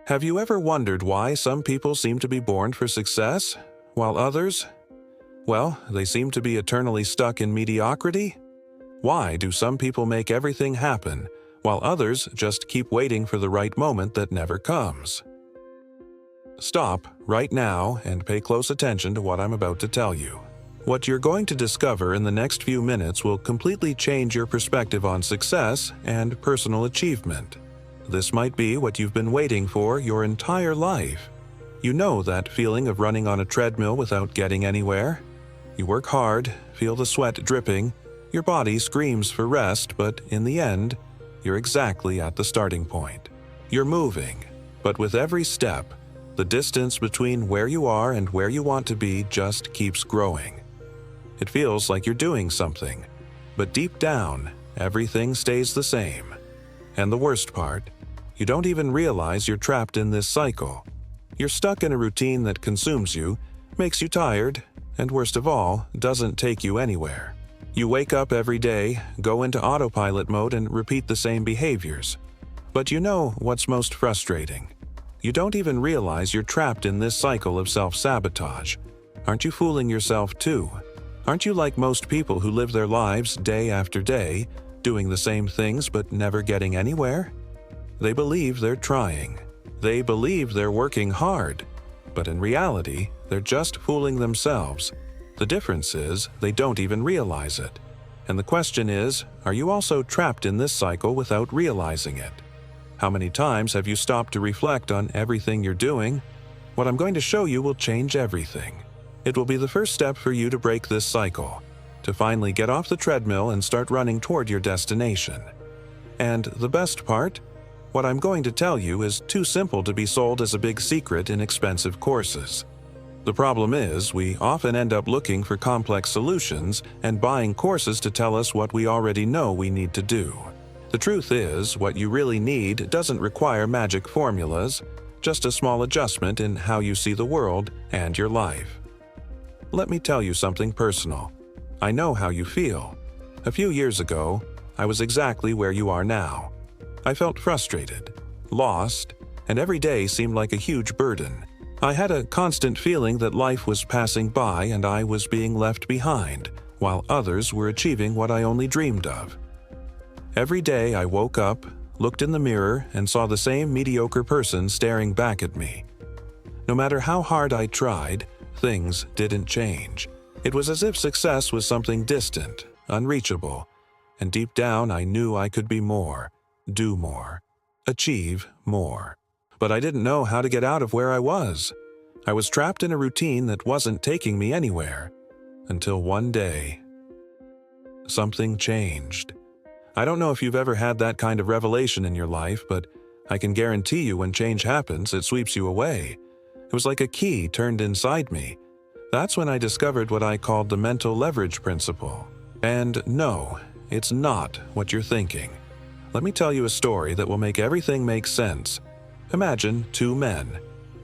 Have you ever wondered why some people seem to be born for success, while others, well, they seem to be eternally stuck in mediocrity? Why do some people make everything happen, while others just keep waiting for the right moment that never comes? Stop right now and pay close attention to what I'm about to tell you. What you're going to discover in the next few minutes will completely change your perspective on success and personal achievement. This might be what you've been waiting for your entire life. You know that feeling of running on a treadmill without getting anywhere? You work hard, feel the sweat dripping, your body screams for rest, but in the end, you're exactly at the starting point. You're moving, but with every step, the distance between where you are and where you want to be just keeps growing. It feels like you're doing something, but deep down, everything stays the same. And the worst part, you don't even realize you're trapped in this cycle. You're stuck in a routine that consumes you, makes you tired, and worst of all, doesn't take you anywhere. You wake up every day, go into autopilot mode and repeat the same behaviors. But you know what's most frustrating? You don't even realize you're trapped in this cycle of self-sabotage. Aren't you fooling yourself too? Aren't you like most people who live their lives day after day, doing the same things but never getting anywhere? They believe they're trying. They believe they're working hard. But in reality, they're just fooling themselves. The difference is they don't even realize it. And the question is, are you also trapped in this cycle without realizing it? How many times have you stopped to reflect on everything you're doing? What I'm going to show you will change everything. It will be the first step for you to break this cycle, to finally get off the treadmill and start running toward your destination. And the best part? What I'm going to tell you is too simple to be sold as a big secret in expensive courses. The problem is, we often end up looking for complex solutions and buying courses to tell us what we already know we need to do. The truth is, what you really need doesn't require magic formulas, just a small adjustment in how you see the world and your life. Let me tell you something personal. I know how you feel. A few years ago, I was exactly where you are now. I felt frustrated, lost, and every day seemed like a huge burden. I had a constant feeling that life was passing by and I was being left behind, while others were achieving what I only dreamed of. Every day I woke up, looked in the mirror, and saw the same mediocre person staring back at me. No matter how hard I tried, things didn't change. It was as if success was something distant, unreachable, and deep down I knew I could be more, do more, achieve more. But I didn't know how to get out of where I was. I was trapped in a routine that wasn't taking me anywhere. Until one day, something changed. I don't know if you've ever had that kind of revelation in your life, but I can guarantee you when change happens, it sweeps you away. It was like a key turned inside me. That's when I discovered what I called the mental leverage principle. And no, it's not what you're thinking. Let me tell you a story that will make everything make sense. Imagine two men.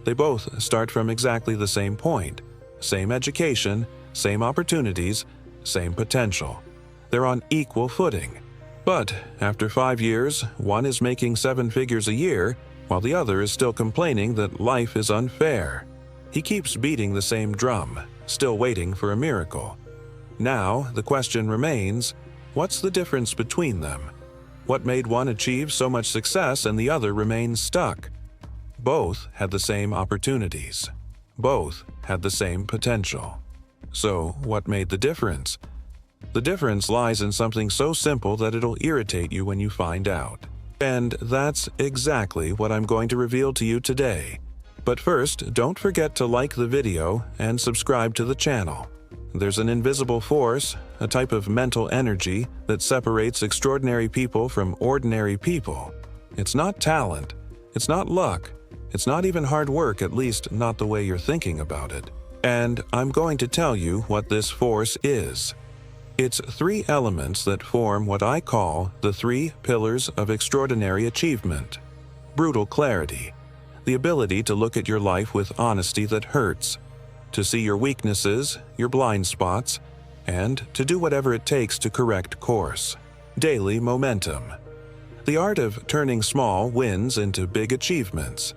They both start from exactly the same point. Same education, same opportunities, same potential. They're on equal footing. But after 5 years, one is making 7 figures a year, while the other is still complaining that life is unfair. He keeps beating the same drum, still waiting for a miracle. Now, the question remains, what's the difference between them? What made one achieve so much success and the other remain stuck? Both had the same opportunities. Both had the same potential. So, what made the difference? The difference lies in something so simple that it'll irritate you when you find out. And that's exactly what I'm going to reveal to you today. But first, don't forget to like the video and subscribe to the channel. There's an invisible force, a type of mental energy that separates extraordinary people from ordinary people. It's not talent. It's not luck. It's not even hard work, at least not the way you're thinking about it. And I'm going to tell you what this force is. It's 3 elements that form what I call the 3 pillars of extraordinary achievement. Brutal clarity, the ability to look at your life with honesty that hurts, to see your weaknesses, your blind spots, and to do whatever it takes to correct course. Daily momentum, the art of turning small wins into big achievements.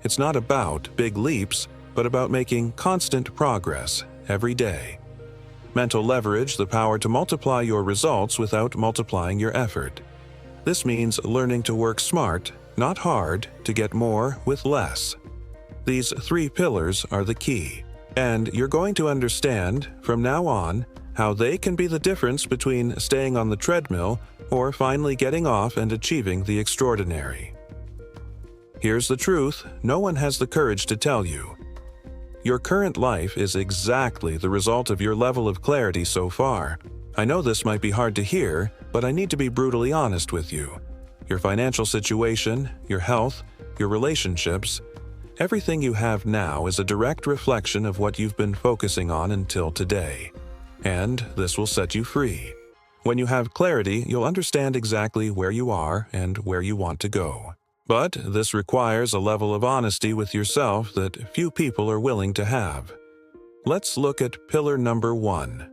It's not about big leaps, but about making constant progress every day. Mental leverage, the power to multiply your results without multiplying your effort. This means learning to work smart, not hard, to get more with less. These 3 pillars are the key, and you're going to understand, from now on, how they can be the difference between staying on the treadmill or finally getting off and achieving the extraordinary. Here's the truth no one has the courage to tell you. Your current life is exactly the result of your level of clarity so far. I know this might be hard to hear, but I need to be brutally honest with you. Your financial situation, your health, your relationships, everything you have now is a direct reflection of what you've been focusing on until today. And this will set you free. When you have clarity, you'll understand exactly where you are and where you want to go. But this requires a level of honesty with yourself that few people are willing to have. Let's look at pillar number 1,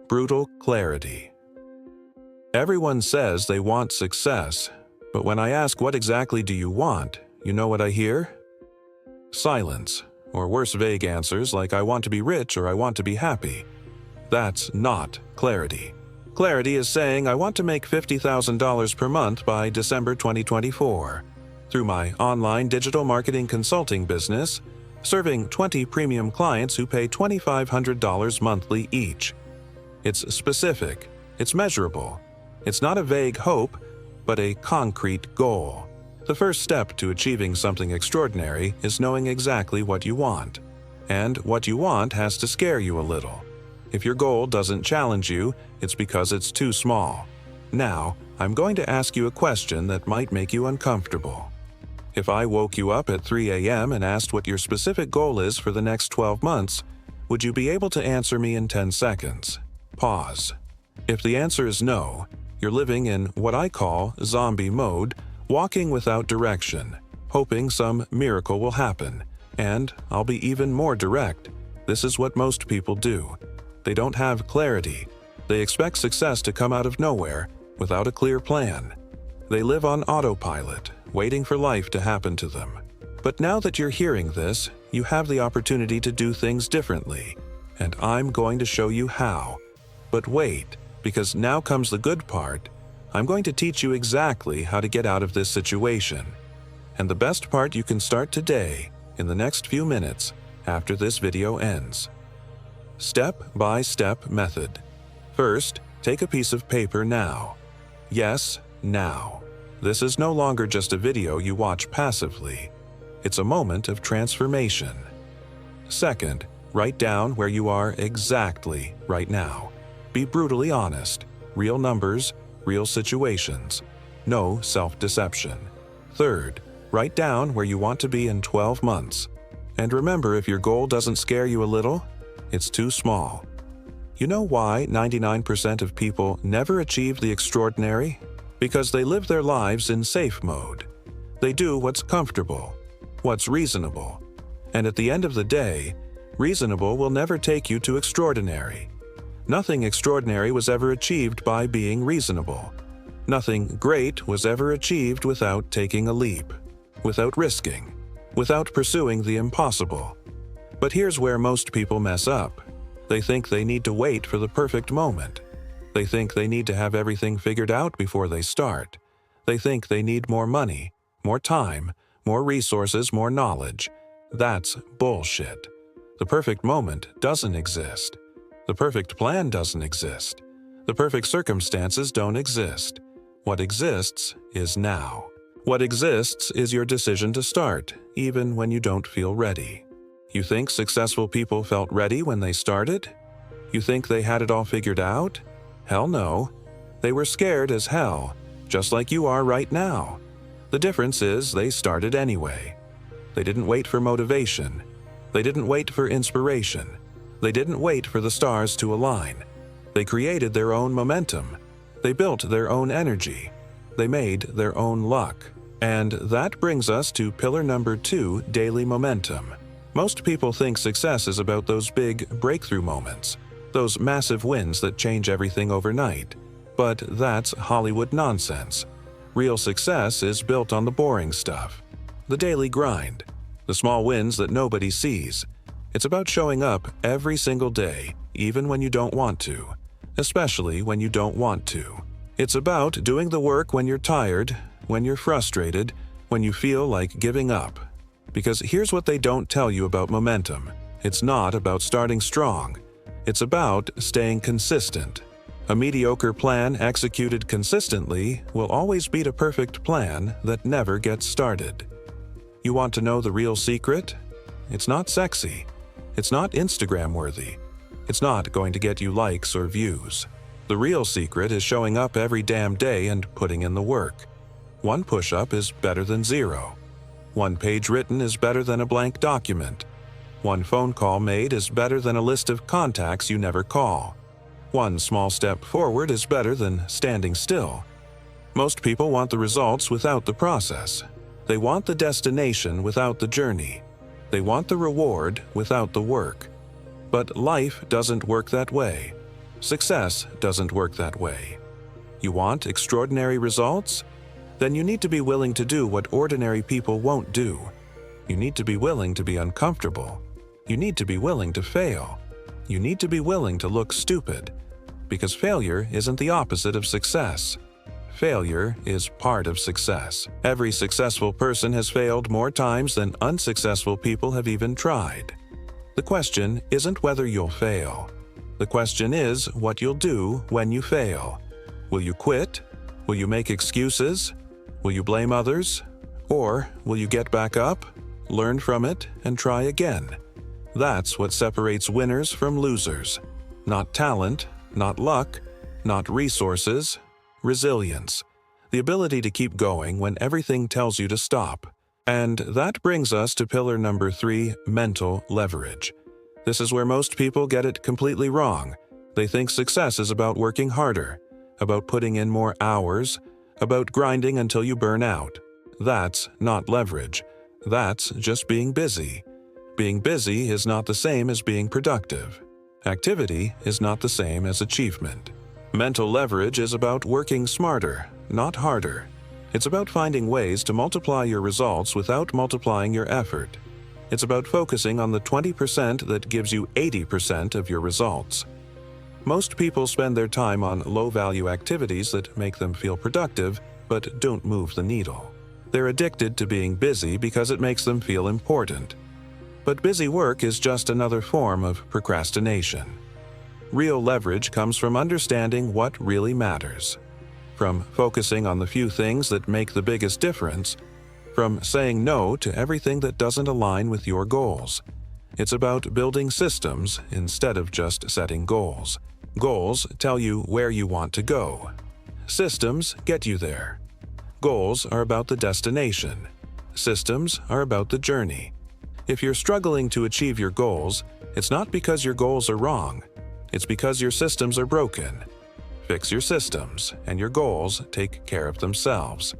brutal clarity. Everyone says they want success, but when I ask what exactly do you want, you know what I hear? Silence, or worse, vague answers like I want to be rich or I want to be happy. That's not clarity. Clarity is saying I want to make $50,000 per month by December 2024. Through my online digital marketing consulting business, serving 20 premium clients who pay $2,500 monthly each. It's specific, it's measurable. It's not a vague hope, but a concrete goal. The first step to achieving something extraordinary is knowing exactly what you want. And what you want has to scare you a little. If your goal doesn't challenge you, it's because it's too small. Now, I'm going to ask you a question that might make you uncomfortable. If I woke you up at 3 a.m. and asked what your specific goal is for the next 12 months, would you be able to answer me in 10 seconds? Pause. If the answer is no, you're living in what I call zombie mode, walking without direction, hoping some miracle will happen. And I'll be even more direct. This is what most people do. They don't have clarity. They expect success to come out of nowhere, without a clear plan. They live on autopilot, waiting for life to happen to them. But now that you're hearing this, you have the opportunity to do things differently. And I'm going to show you how. But wait, because now comes the good part. I'm going to teach you exactly how to get out of this situation. And the best part, you can start today, in the next few minutes, after this video ends. Step-by-step method. First, take a piece of paper now. Yes, now. This is no longer just a video you watch passively. It's a moment of transformation. Second, write down where you are exactly right now. Be brutally honest. Real numbers, real situations. No self-deception. Third, write down where you want to be in 12 months. And remember, if your goal doesn't scare you a little, it's too small. You know why 99% of people never achieve the extraordinary? Because they live their lives in safe mode. They do what's comfortable, what's reasonable. And at the end of the day, reasonable will never take you to extraordinary. Nothing extraordinary was ever achieved by being reasonable. Nothing great was ever achieved without taking a leap, without risking, without pursuing the impossible. But here's where most people mess up. They think they need to wait for the perfect moment. They think they need to have everything figured out before they start. They think they need more money, more time, more resources, more knowledge. That's bullshit. The perfect moment doesn't exist. The perfect plan doesn't exist. The perfect circumstances don't exist. What exists is now. What exists is your decision to start, even when you don't feel ready. You think successful people felt ready when they started? You think they had it all figured out? Hell no. They were scared as hell, just like you are right now. The difference is they started anyway. They didn't wait for motivation. They didn't wait for inspiration. They didn't wait for the stars to align. They created their own momentum. They built their own energy. They made their own luck. And that brings us to pillar number 2, daily momentum. Most people think success is about those big breakthrough moments, those massive wins that change everything overnight. But that's Hollywood nonsense. Real success is built on the boring stuff, the daily grind. the small wins that nobody sees. It's about showing up every single day, even when you don't want to, especially when you don't want to. It's about doing the work when you're tired, when you're frustrated, when you feel like giving up. Because here's what they don't tell you about momentum. It's not about starting strong. It's about staying consistent. A mediocre plan executed consistently will always beat a perfect plan that never gets started. You want to know the real secret? It's not sexy. It's not Instagram-worthy. It's not going to get you likes or views. The real secret is showing up every damn day and putting in the work. One push-up is better than zero. One page written is better than a blank document. One phone call made is better than a list of contacts you never call. One small step forward is better than standing still. Most people want the results without the process. They want the destination without the journey. They want the reward without the work. But life doesn't work that way. Success doesn't work that way. You want extraordinary results? Then you need to be willing to do what ordinary people won't do. You need to be willing to be uncomfortable. You need to be willing to fail. You need to be willing to look stupid. Because failure isn't the opposite of success. Failure is part of success. Every successful person has failed more times than unsuccessful people have even tried. The question isn't whether you'll fail. The question is what you'll do when you fail. Will you quit? Will you make excuses? Will you blame others? Or will you get back up, learn from it, and try again? That's what separates winners from losers. Not talent, not luck, not resources, resilience. The ability to keep going when everything tells you to stop. And that brings us to pillar number 3, mental leverage. This is where most people get it completely wrong. They think success is about working harder, about putting in more hours, about grinding until you burn out. That's not leverage. That's just being busy. Being busy is not the same as being productive. Activity is not the same as achievement. Mental leverage is about working smarter, not harder. It's about finding ways to multiply your results without multiplying your effort. It's about focusing on the 20% that gives you 80% of your results. Most people spend their time on low-value activities that make them feel productive but don't move the needle. They're addicted to being busy because it makes them feel important. But busy work is just another form of procrastination. Real leverage comes from understanding what really matters. From focusing on the few things that make the biggest difference. From saying no to everything that doesn't align with your goals. It's about building systems instead of just setting goals. Goals tell you where you want to go. Systems get you there. Goals are about the destination. Systems are about the journey. If you're struggling to achieve your goals, it's not because your goals are wrong. It's because your systems are broken. Fix your systems, and your goals take care of themselves.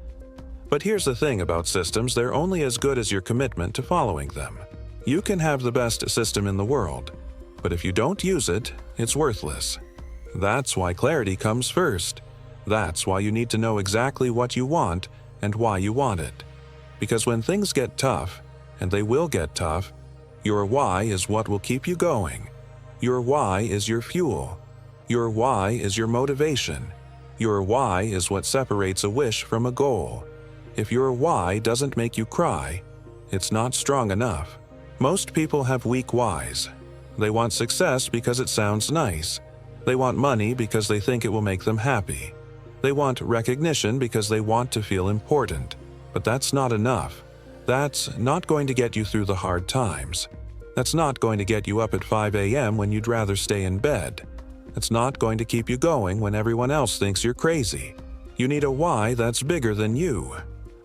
But here's the thing about systems, they're only as good as your commitment to following them. You can have the best system in the world, but if you don't use it, it's worthless. That's why clarity comes first. That's why you need to know exactly what you want and why you want it. Because when things get tough, and they will get tough, your why is what will keep you going. Your why is your fuel. Your why is your motivation. Your why is what separates a wish from a goal. If your why doesn't make you cry, it's not strong enough. Most people have weak whys. They want success because it sounds nice. They want money because they think it will make them happy. They want recognition because they want to feel important. But that's not enough. That's not going to get you through the hard times. That's not going to get you up at 5 a.m. when you'd rather stay in bed. That's not going to keep you going when everyone else thinks you're crazy. You need a why that's bigger than you.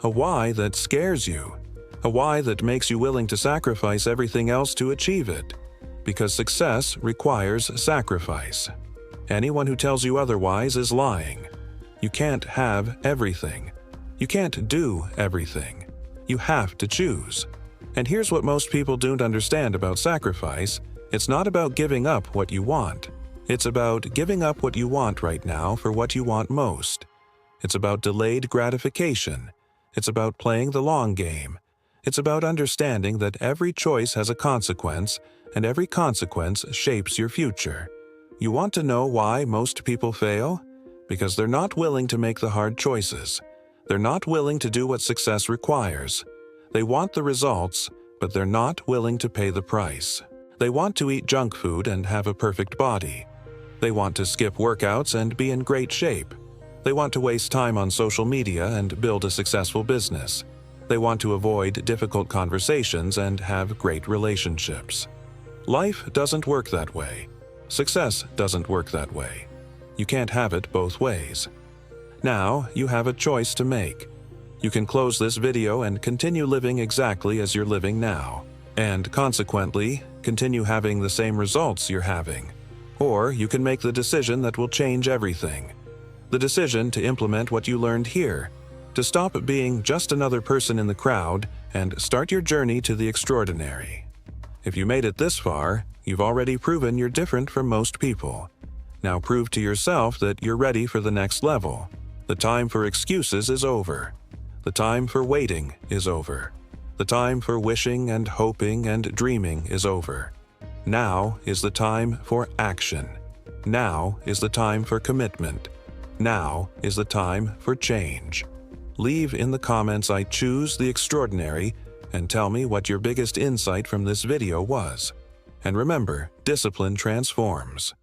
A why that scares you. A why that makes you willing to sacrifice everything else to achieve it. Because success requires sacrifice. Anyone who tells you otherwise is lying. You can't have everything. You can't do everything. You have to choose. And here's what most people don't understand about sacrifice. It's not about giving up what you want. It's about giving up what you want right now for what you want most. It's about delayed gratification. It's about playing the long game. It's about understanding that every choice has a consequence, and every consequence shapes your future. You want to know why most people fail? Because they're not willing to make the hard choices. They're not willing to do what success requires. They want the results, but they're not willing to pay the price. They want to eat junk food and have a perfect body. They want to skip workouts and be in great shape. They want to waste time on social media and build a successful business. They want to avoid difficult conversations and have great relationships. Life doesn't work that way. Success doesn't work that way. You can't have it both ways. Now, you have a choice to make. You can close this video and continue living exactly as you're living now, and consequently, continue having the same results you're having. Or you can make the decision that will change everything. The decision to implement what you learned here, to stop being just another person in the crowd and start your journey to the extraordinary. If you made it this far, you've already proven you're different from most people. Now prove to yourself that you're ready for the next level. The time for excuses is over. The time for waiting is over. The time for wishing and hoping and dreaming is over. Now is the time for action. Now is the time for commitment. Now is the time for change. Leave in the comments "I choose the extraordinary" and tell me what your biggest insight from this video was. And remember, discipline transforms.